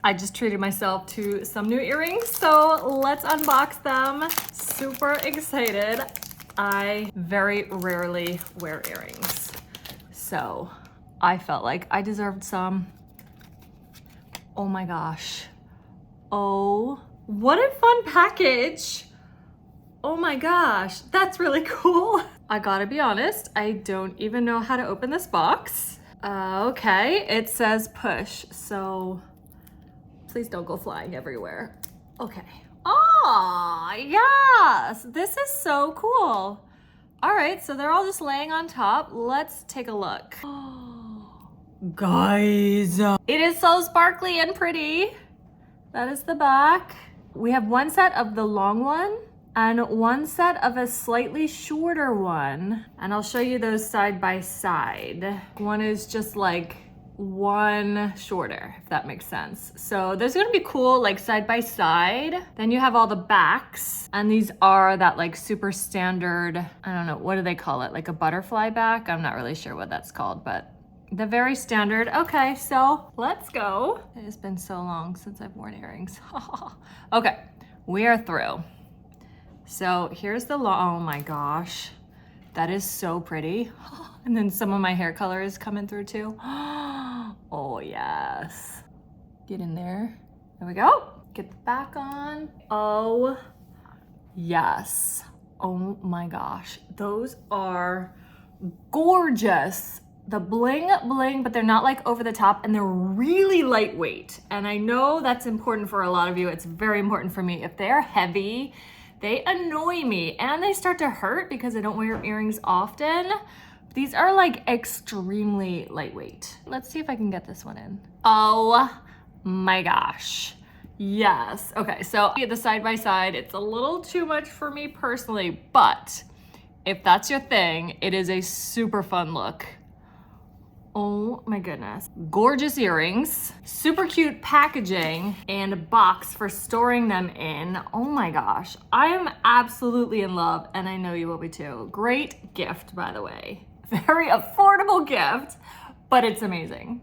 I just treated myself to some new earrings, so let's unbox them. Super excited. I very rarely wear earrings, so I felt like I deserved some. Oh my gosh. Oh, what a fun package. Oh my gosh, that's really cool. I gotta be honest, I don't even know how to open this box. Okay, it says push, so please don't go flying everywhere. Okay. Oh, yes, this is so cool. All right, so they're all just laying on top. Let's take a look. Guys, it is so sparkly and pretty. That is the back. We have one set of the long one and one set of a slightly shorter one. And I'll show you those side by side. One is just like one shorter, if that makes sense. So there's gonna be cool like side by side. Then you have all the backs, and these are that like super standard, I don't know, what do they call it? Like a butterfly back? I'm not really sure what that's called, but the very standard. Okay, so let's go. It has been so long since I've worn earrings. Okay, we are through. So here's the oh my gosh, that is so pretty. And then some of my hair color is coming through too. Oh yes. Get in there. There we go. Get the back on. Oh yes. Oh my gosh, those are gorgeous. The bling bling, but they're not like over the top, and they're really lightweight. And I know that's important for a lot of you. It's very important for me. If they're heavy, they annoy me and they start to hurt because I don't wear earrings often. These are like extremely lightweight. Let's see if I can get this one in. Oh my gosh. Yes. Okay, so the side by side, it's a little too much for me personally, but if that's your thing, it is a super fun look. Oh my goodness. Gorgeous earrings, super cute packaging, and a box for storing them in. Oh my gosh. I am absolutely in love, and I know you will be too. Great gift, by the way. Very affordable gift, but it's amazing.